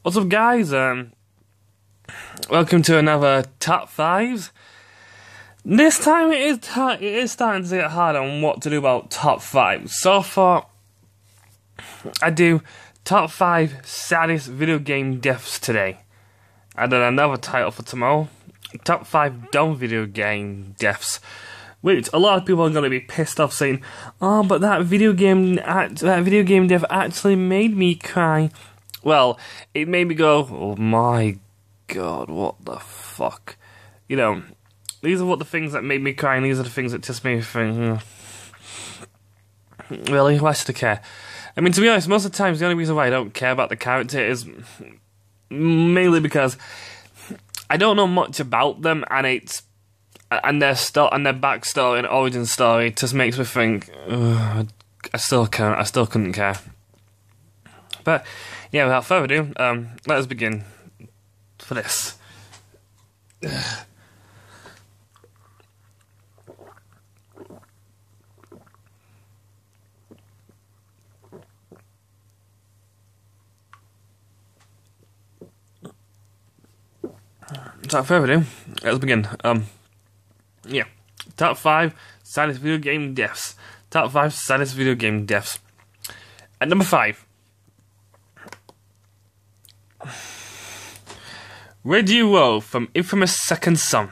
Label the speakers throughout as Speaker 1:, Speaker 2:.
Speaker 1: What's up, guys? Welcome to another top fives. This time it is starting to get hard on what to do about top five. So far, I do top five saddest video game deaths today, and then another title for tomorrow: top five dumb video game deaths. Which a lot of people are going to be pissed off, saying, "Oh, but that video game death actually made me cry." Well, it made me go, "Oh my god, what the fuck?" You know, these are what the things that made me cry, and these are the things that just made me think, really, why should I care? I mean, to be honest, most of the times the only reason why I don't care about the character is mainly because I don't know much about them, and their backstory and origin story just makes me think, I still couldn't care. But yeah, without further ado, let us begin for this. Without further ado, let's begin. Yeah, top five saddest video game deaths. Top five saddest video game deaths. At number 5. Reggie Rowe from Infamous Second Son.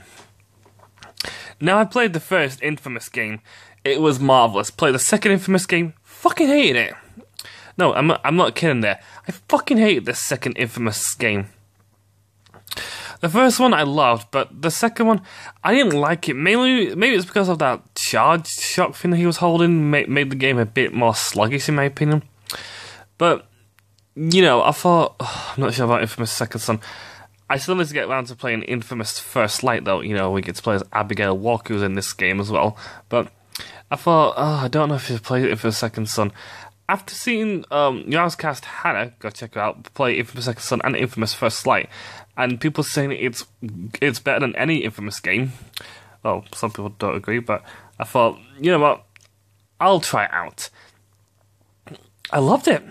Speaker 1: Now, I played the first Infamous game. It was marvelous. Played the second Infamous game. Fucking hated it. No, I'm not kidding there. I fucking hated the second Infamous game. The first one I loved, but the second one, I didn't like it. Maybe it's because of that charge shock thing that he was holding. Made the game a bit more sluggish, in my opinion. But, you know, I thought, I'm not sure about Infamous Second Son. I still need to get around to playing Infamous First Light, though. You know, we get to play as Abigail Walker, who's in this game as well. But I thought, I don't know if you play Infamous Second Son. After seeing Yarscast Hannah, go check her out, play Infamous Second Son and Infamous First Light, and people saying it's better than any Infamous game. Well, some people don't agree, but I thought, you know what, I'll try it out. I loved it.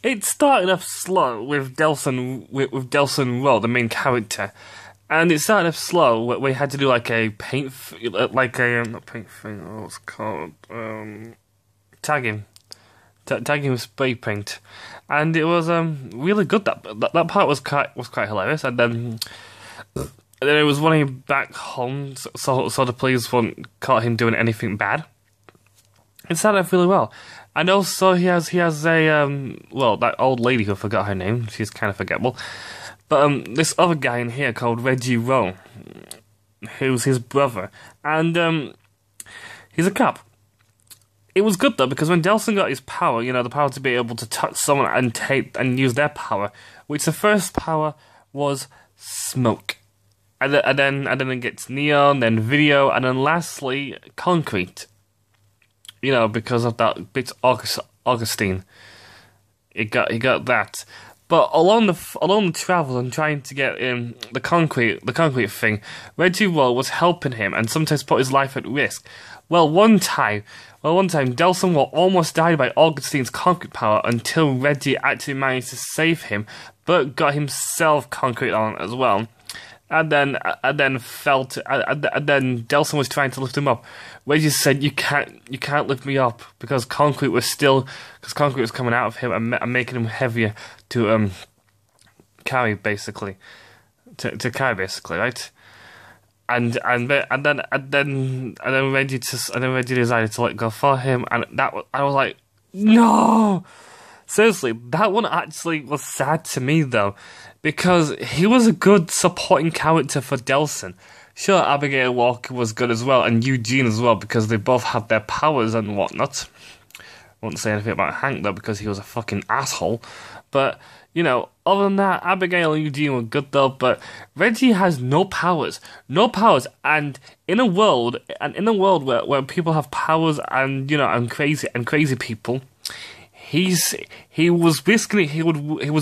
Speaker 1: It started off slow with Delson Rowe, the main character, and it started off slow. We had to do like a paint, not paint thing. What's it called? Tagging with spray paint, and it was really good. That part was quite hilarious, and then it was running back home, so the police wouldn't caught him doing anything bad. It started off really well, and also he has a well, that old lady who I forgot her name. She's kind of forgettable, but this other guy in here called Reggie Rowe, who's his brother, and he's a cop. It was good though, because when Delson got his power, you know, the power to be able to touch someone and use their power, which the first power was smoke, and then it gets neon, then video, and then lastly concrete. You know, because of that bit Augustine, he got that. But along the travel and trying to get the concrete thing, Reggie Rowe was helping him and sometimes put his life at risk. Well, one time, Delson Rowe almost died by Augustine's concrete power until Reggie actually managed to save him, but got himself concrete on as well. And then Delson was trying to lift him up. Reggie said, "You can't lift me up," because concrete was coming out of him and making him heavier to carry, basically, to carry, basically, right? And then Reggie decided to let go for him, and I was like, no. Seriously, that one actually was sad to me though, because he was a good supporting character for Delson. Sure, Abigail Walker was good as well, and Eugene as well, because they both had their powers and whatnot. I won't say anything about Hank though, because he was a fucking asshole. But, you know, other than that, Abigail and Eugene were good though, but Reggie has no powers, and in a world where people have powers and, you know, and crazy people, he was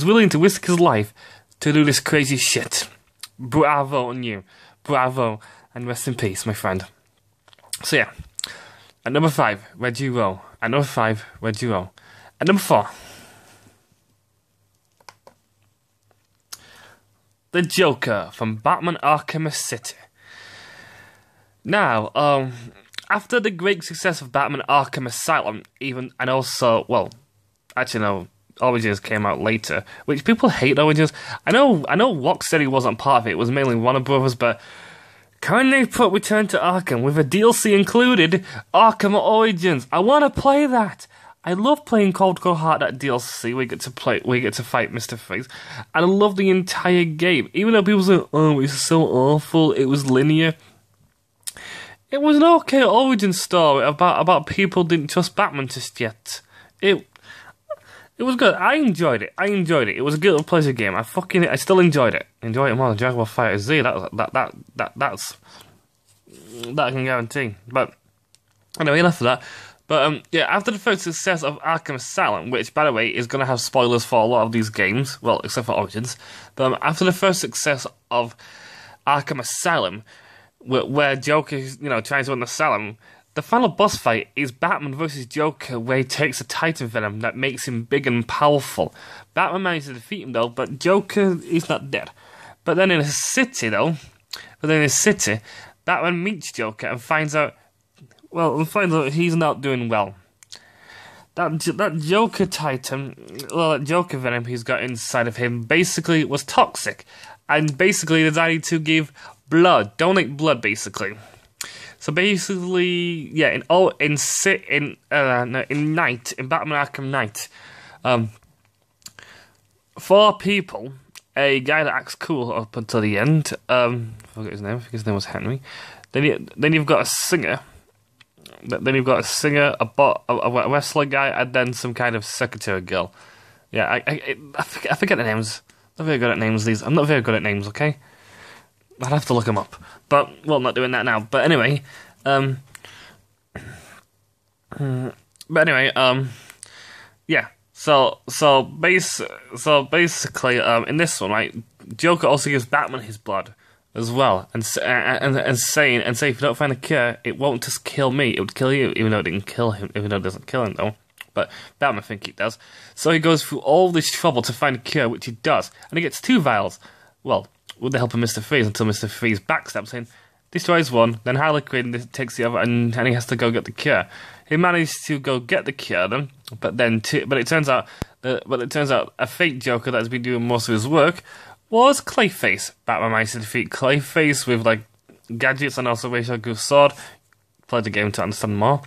Speaker 1: willing to risk his life to do this crazy shit. Bravo on you. Bravo, and rest in peace, my friend. So yeah, at number 5, Reggie Rowe. At number 5, Reggie Rowe. At number 4, the Joker from Batman Arkham City. Now, after the great success of Batman Arkham Asylum, Origins came out later, which people hate Origins. I know Rocksteady wasn't part of it. It was mainly Warner Brothers, but can they put Return to Arkham with a DLC included? Arkham Origins. I want to play that. I love playing Cold Heart, that DLC. We get to fight Mr. Freeze, and I love the entire game. Even though people say, "Oh, it's so awful," it was linear. It was an okay origin story about people didn't trust Batman just yet. It was good. I enjoyed it. It was a guilty pleasure game. I still enjoyed it. Enjoy it more than Dragon Ball Fighter Z. That's I can guarantee. But anyway, enough of that. But after the first success of Arkham Asylum, which by the way is going to have spoilers for a lot of these games, well, except for Origins. But after the first success of Arkham Asylum, where Joker, tries to run the asylum, the final boss fight is Batman vs. Joker, where he takes a Titan Venom that makes him big and powerful. Batman manages to defeat him, though, but Joker is not dead. But then in his city, Batman meets Joker and finds out he's not doing well. That Joker Titan, that Joker Venom he's got inside of him basically was toxic, and basically decided to give donate blood, basically. So basically, in Batman Arkham Knight, 4 people, a guy that acts cool up until the end, I forget his name. I think his name was Henry. Then you've got a singer. Then you've got a singer, a wrestler guy, and then some kind of secretary girl. Yeah, I forget the names. I'm not very good at names. I'm not very good at names. Okay. I'd have to look them up, but I'm not doing that now. But anyway, So basically, in this one, right, Joker also gives Batman his blood as well, and say if you don't find a cure, it won't just kill me; it would kill you, even though it didn't kill him. Even though it doesn't kill him, though. But Batman think it does. So he goes through all this trouble to find a cure, which he does, and he gets 2 vials. Well, with the help of Mr. Freeze, until Mr. Freeze backstabs him, destroys one, then Harley Quinn takes the other, and he has to go get the cure. He managed to go get the cure, then, but it turns out a fake Joker that has been doing most of his work was Clayface. Batman managed to defeat Clayface with gadgets and also Ra's al Ghul's sword. Played the game to understand more.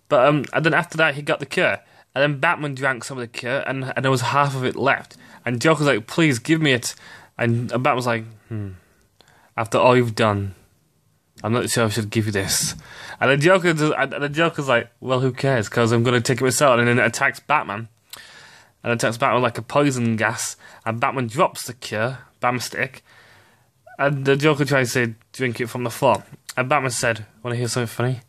Speaker 1: But and then after that, he got the cure. And then Batman drank some of the cure, and there was half of it left. And Joker's like, "Please, give me it." And Batman was like, "After all you've done, I'm not sure I should give you this." And the Joker's like, "Well, who cares? Because I'm going to take it myself." And then it attacks Batman. And attacks Batman like a poison gas. And Batman drops the cure, Batman stick. And the Joker tries to drink it from the floor. And Batman said, "Want to hear something funny?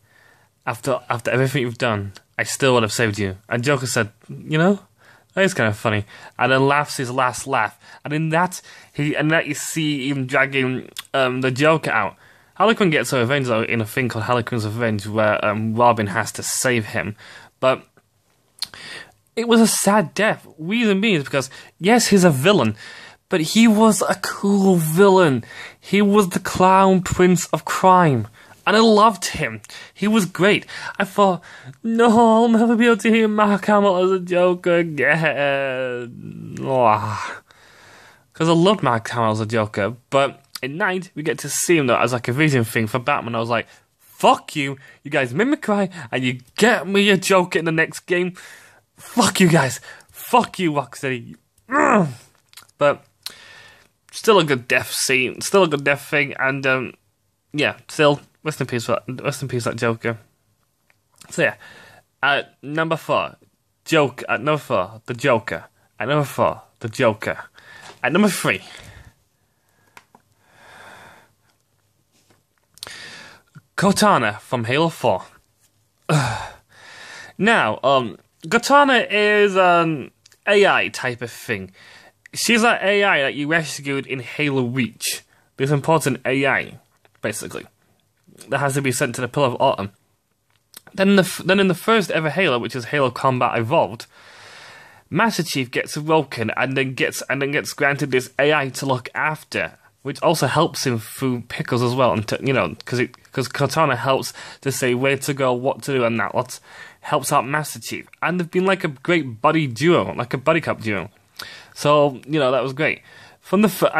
Speaker 1: After everything you've done, I still would have saved you." And Joker said, "That is kind of funny." And then laughs his last laugh. And in that, you see him dragging the Joker out. Harley Quinn gets her revenge, though, in a thing called Harley Quinn's Revenge, where Robin has to save him. But it was a sad death. Reason being is because, yes, he's a villain, but he was a cool villain. He was the clown prince of crime. And I loved him. He was great. I thought, no, I'll never be able to hear Mark Hamill as a Joker again. Because I loved Mark Hamill as a Joker. But at night, we get to see him, though, as a vision thing for Batman. I was like, fuck you. You guys made me cry, and you get me a Joker in the next game. Fuck you guys. Fuck you, Rocksteady. But still a good death scene. Still a good death thing. And, still... Rest in peace, that Joker. So yeah, at number 4, Joker. At number 4, the Joker. At number 4, the Joker. At number 3, Katana from Halo 4. Now, Katana is an AI type of thing. She's an AI that you rescued in Halo Reach. This important AI, basically, that has to be sent to the Pillar of Autumn. Then in the first ever Halo, which is Halo Combat Evolved, Master Chief gets awoken and then gets granted this AI to look after, which also helps him through pickles as well. And because Katana helps to say where to go, what to do, and that helps out Master Chief. And they've been like a great buddy duo, like a buddy cop duo. So that was great. From the first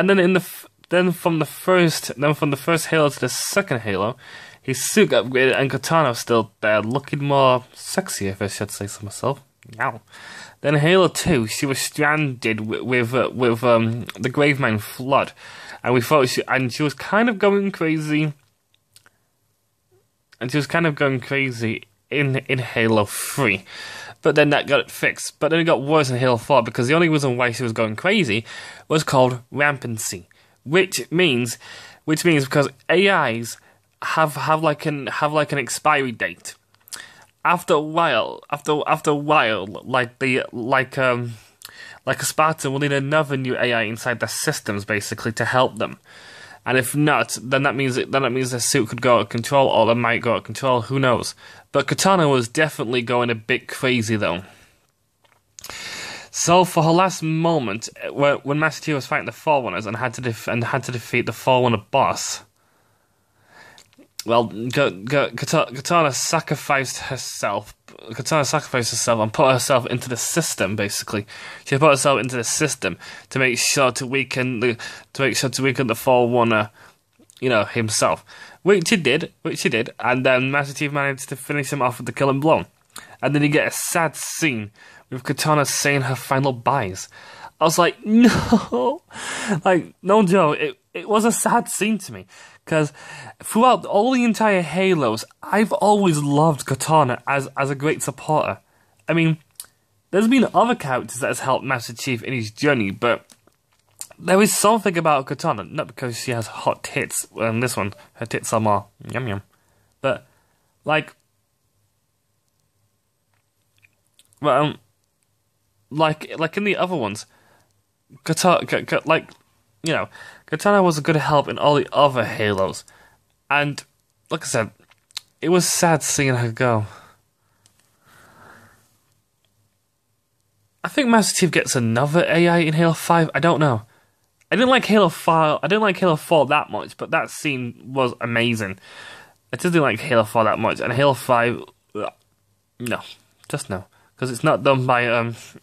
Speaker 1: Halo to the second Halo, his suit got upgraded and Katana was still there, looking more sexy, if I should say so myself. Yow. Then in Halo 2, she was stranded with the Gravemind Flood, and she was kind of going crazy. And she was kind of going crazy in Halo 3. But then that got fixed. But then it got worse in Halo 4 because the only reason why she was going crazy was called rampancy, which means because AIs have like an expiry date. After a while, like a Spartan will need another new AI inside their systems basically to help them. And if not, then that means the suit could go out of control, or they might go out of control, who knows. But Katana was definitely going a bit crazy though. So for her last moment, when Master Chief was fighting the Forerunners and had to defeat the Forerunner boss, well, Katana sacrificed herself. And put herself into the system. Basically, she put herself into the system to make sure to weaken the Forerunner, himself. Which she did, and then Master Chief managed to finish him off with the killing blow. And then you get a sad scene with Katana saying her final byes. I was like, no, no joke. It was a sad scene to me. Because throughout all the entire Halos, I've always loved Katana as a great supporter. I mean, there's been other characters that has helped Master Chief in his journey, but there is something about Katana, not because she has hot tits. Well, in this one, her tits are more yum yum. But, like in the other ones, Katana was a good help in all the other Halos. And, like I said, it was sad seeing her go. I think Master Chief gets another AI in Halo 5, I don't know. I didn't like Halo 4 that much, but that scene was amazing. I just didn't like Halo 4 that much, and Halo 5, no. Just no. Because it's not done by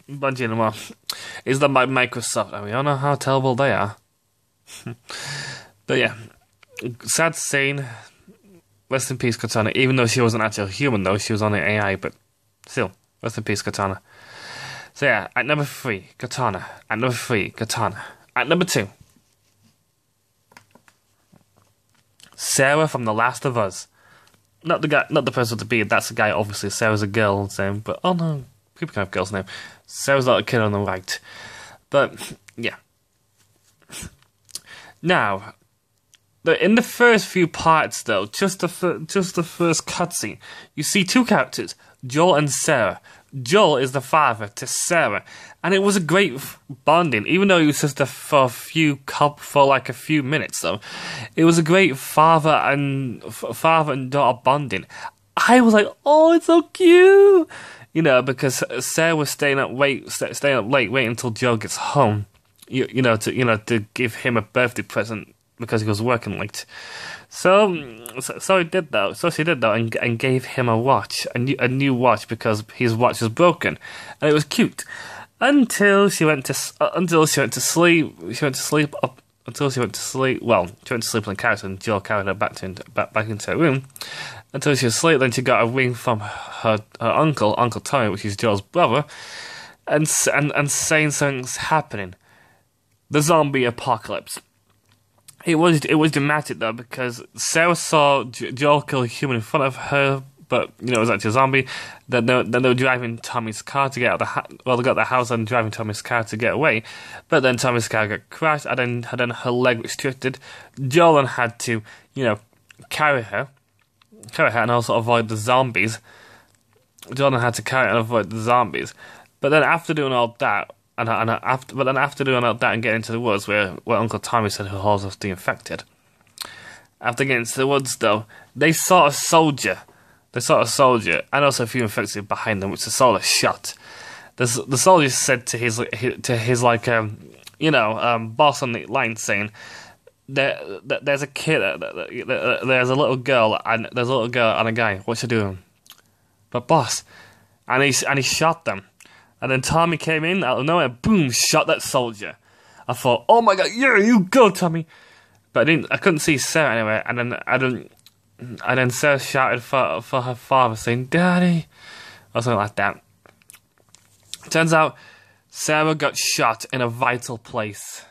Speaker 1: Bungie anymore. It's done by Microsoft, and we all know how terrible they are. But yeah, sad scene. Rest in peace, Katana. Even though she wasn't actually a human, though, she was only AI, but still, rest in peace, Katana. So yeah, at number 3, Katana. At number 3, Katana. At number 2, Sarah from The Last of Us. Not the guy, not the person with the beard. That's the guy. Obviously, Sarah's a girl's name. But oh no, people can have girls' name. Sarah's not a kid on the right. But yeah. Now, in the first few parts, though, just the first cutscene, you see two characters, Joel and Sarah. Joel is the father to Sarah, and it was a great bonding. Even though he was just for a few minutes, though, it was a great father and daughter bonding. I was like, oh, it's so cute, because Sarah was staying up late, waiting until Joel gets home, to give him a birthday present because he was working late. So he did that. So she did that and gave him a watch, a new watch, because his watch was broken, and it was cute. Until she went to sleep. Well, she went to sleep on the couch, and Joel carried her back into her room. Until she was asleep, then she got a ring from her Uncle Tommy, which is Joel's brother, and saying something's happening. The zombie apocalypse. It was dramatic though, because Sarah saw Joel kill a human in front of her, but it was actually a zombie. Then they were driving Tommy's car to get out of the house. Well, they got the house and driving Tommy's car to get away, but then Tommy's car got crashed, and then her leg restricted. Joel then had to carry her, and also avoid the zombies. Joel then had to carry her and avoid the zombies. But then after doing all that. After doing all that and getting into the woods where Uncle Tommy said who holds off the infected. After getting into the woods, though, they saw a soldier. And also a few infected behind them, which the soldier shot. the soldier said to his boss on the line, saying there's a kid, there's a little girl and a guy. What should I do? But boss, and he shot them, and then Tommy came in out of nowhere, boom, shot that soldier. I thought, oh my god, yeah, you go, Tommy. But I couldn't see Sarah anywhere, and then Sarah shouted for her father, saying, "Daddy," or something like that. Turns out Sarah got shot in a vital place.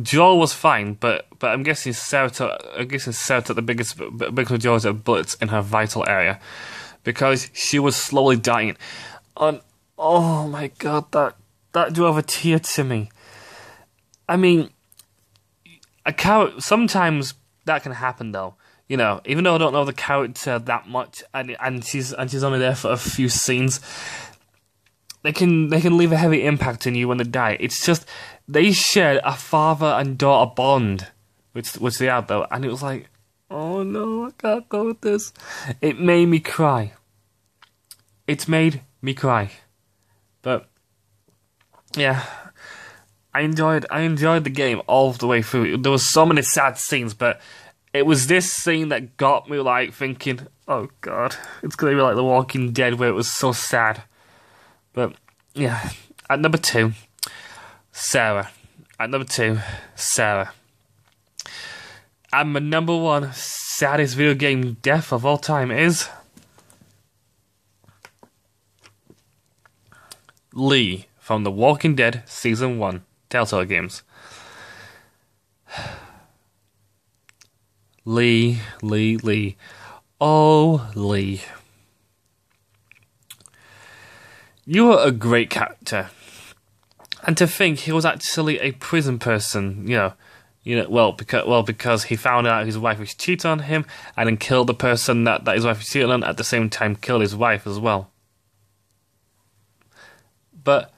Speaker 1: Joel was fine, but I'm guessing Sarah took the biggest majority of bullets in her vital area, because she was slowly dying. And oh my god, that drove a tear to me. I mean, sometimes that can happen though. You know, even though I don't know the character that much, and she's only there for a few scenes, they can leave a heavy impact on you when they die. It's just they shared a father and daughter bond, which they had though, and it was like, oh no, I can't go with this. It made me cry. It made me cry. But yeah, I enjoyed the game all the way through. There was so many sad scenes, but it was this scene that got me like thinking, oh god, it's gonna be like The Walking Dead, where it was so sad. But yeah, at number 2, Sarah. At number 2, Sarah. And my number 1 saddest video game death of all time is Lee from The Walking Dead Season 1, Telltale Games. Lee. Oh, Lee. You were a great character. And to think he was actually a prison person, because he found out his wife was cheating on him, and then killed the person that his wife was cheating on, at the same time killed his wife as well. But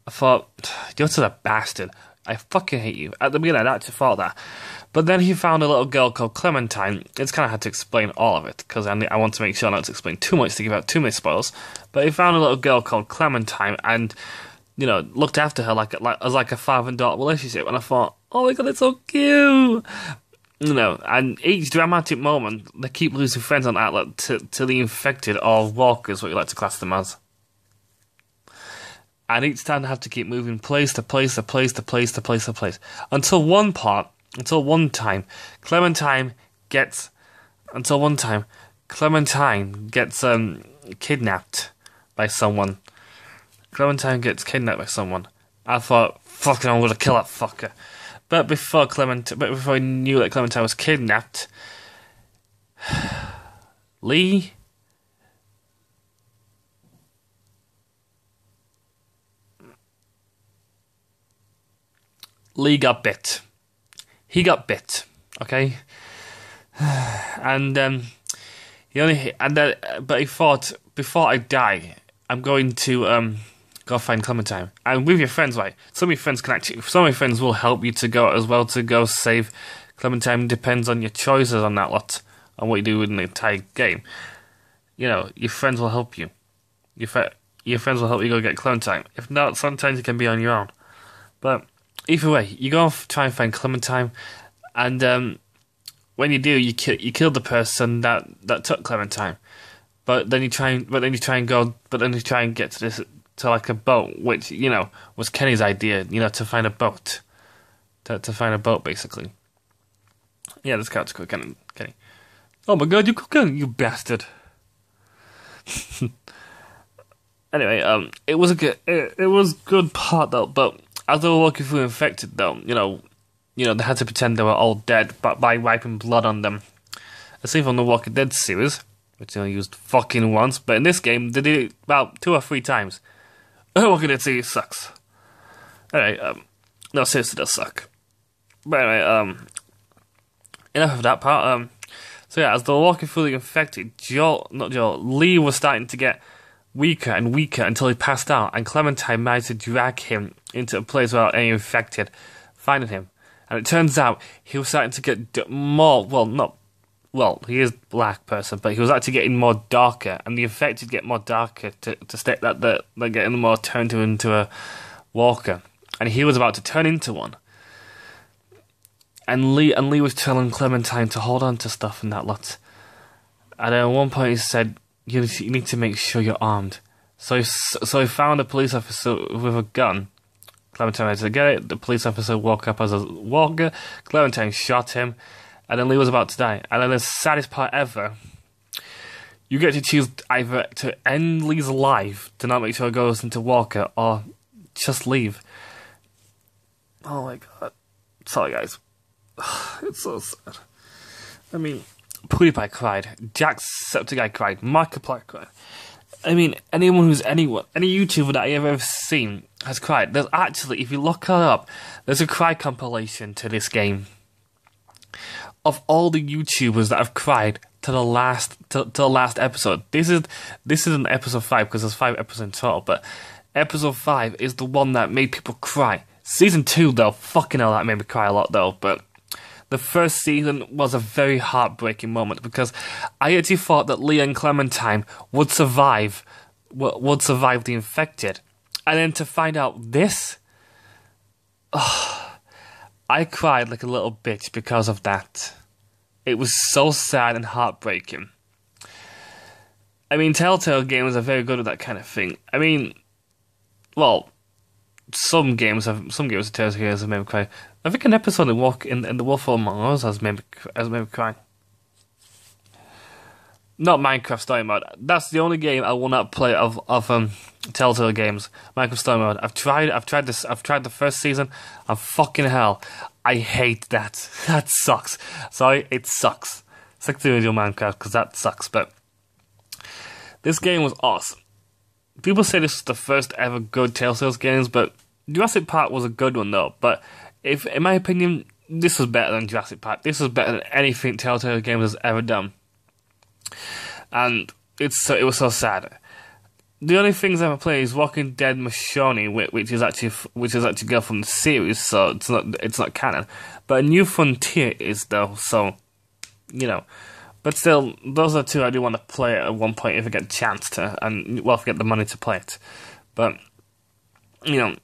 Speaker 1: I thought, you're such a bastard. I fucking hate you. At the beginning, I actually thought that. But then he found a little girl called Clementine. It's kind of hard to explain all of it, because I want to make sure not to explain too much to give out too many spoilers. But he found a little girl called Clementine, and looked after her like a father and daughter relationship. And I thought, oh my god, it's so cute. And each dramatic moment, they keep losing friends on Outlet to the infected or walkers, what you like to class them as. And each time they have to keep moving place to place to place to place to place to place. Until one time, Clementine gets kidnapped by someone. Clementine gets kidnapped by someone. I thought, fuck it, I'm gonna kill that fucker. But before I knew that Clementine was kidnapped, Lee got bit. He got bit, okay? And but he thought, before I die, I'm going to go find Clementine. And with your friends, right? Some of your friends will help you to go save Clementine. Depends on your choices on that lot, on what you do in the entire game. Your friends will help you. Your friends will help you go get Clementine. If not, sometimes you can be on your own. But either way, you go try and find Clementine, and when you do, you kill the person that took Clementine. But then you try and get to like a boat, which was Kenny's idea. To find a boat, to find a boat, basically. Yeah, this character's called Kenny. Oh my god, you killed Kenny, you bastard! Anyway, it was a good part though, but as they were walking through infected though, they had to pretend they were all dead, but by wiping blood on them. A scene from the Walking Dead series, which they only used fucking once, but in this game they did it about 2 or 3 times. Walking Dead series sucks. Anyway, no, seriously, does suck. But anyway, enough of that part. So yeah, as they were walking through the infected, Lee was starting to get weaker and weaker until he passed out, and Clementine managed to drag him into a place without any infected finding him. And it turns out he was starting to get more, well, not well, he is black person, but he was actually getting more darker, and the infected get more darker to state that they're getting more turned into a walker, and he was about to turn into one. And Lee was telling Clementine to hold on to stuff and that lot. And at one point he said, "You need to make sure you're armed." So he found a police officer with a gun. Clementine had to get it. The police officer walked up as a walker. Clementine shot him. And then Lee was about to die. And then the saddest part ever, you get to choose either to end Lee's life, to not make sure it goes into Walker, or just leave. Oh my god. Sorry guys. It's so sad. I mean, PewDiePie cried. Jacksepticeye cried. Markiplier cried. I mean, any YouTuber that I've ever seen has cried. There's actually, if you look it up, there's a cry compilation to this game. Of all the YouTubers that have cried to the last episode. This is an episode 5 because there's 5 episodes in total, but episode 5 is the one that made people cry. Season 2 though, fucking hell, that made me cry a lot though, but the first season was a very heartbreaking moment because I actually thought that Lee and Clementine would survive the infected. And then to find out this, I cried like a little bitch because of that. It was so sad and heartbreaking. I mean, Telltale games are very good at that kind of thing. I mean, well, some games of Telltale games have made me cry. I think an episode in The Wolf Among Us has made me cry. Not Minecraft Story Mode. That's the only game I will not play of Telltale games. Minecraft Story Mode. I've tried the first season, and fucking hell, I hate that. That sucks. Sorry, it sucks. Stick to the original Minecraft, because that sucks, but this game was awesome. People say this is the first ever good Telltale games, but Jurassic Park was a good one though. But in my opinion, this was better than Jurassic Park. This was better than anything Telltale Games has ever done. And it was so sad. The only things I've ever played is Walking Dead Michonne, which is actually girl from the series, so it's not canon. But A New Frontier is though, so you know. But still, those are two I do want to play at one point if I get a chance to, and well, if I get the money to play it. But you know,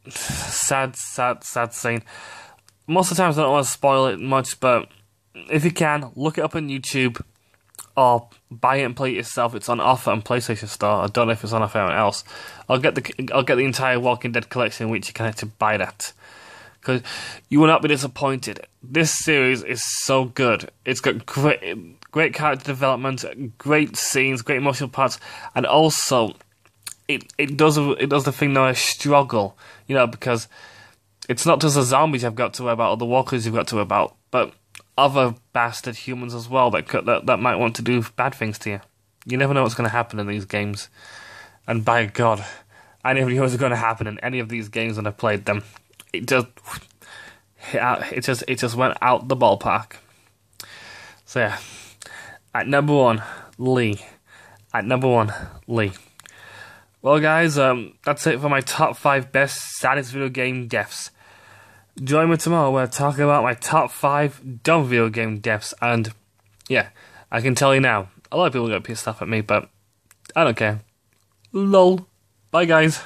Speaker 1: sad scene. Most of the times I don't want to spoil it much, but if you can, look it up on YouTube. Or buy it and play it yourself. It's on offer on PlayStation Store. I don't know if it's on offer anywhere else. I'll get the entire Walking Dead collection, which you can actually buy that, because you will not be disappointed. This series is so good. It's got great character development, great scenes, great emotional parts, and also it does the thing now, a struggle, you know, because it's not just the zombies you've got to worry about or the walkers you've got to worry about, but other bastard humans as well that might want to do bad things to you. You never know what's going to happen in these games. And by God, I never knew what was going to happen in any of these games when I played them. It just went out the ballpark. So yeah, at number 1, Lee. At number 1, Lee. Well, guys, that's it for my top 5 best saddest video game deaths. Join me tomorrow where I talk about my top 5 dumb video game deaths, and yeah, I can tell you now, a lot of people get pissed off at me, but I don't care. LOL. Bye guys.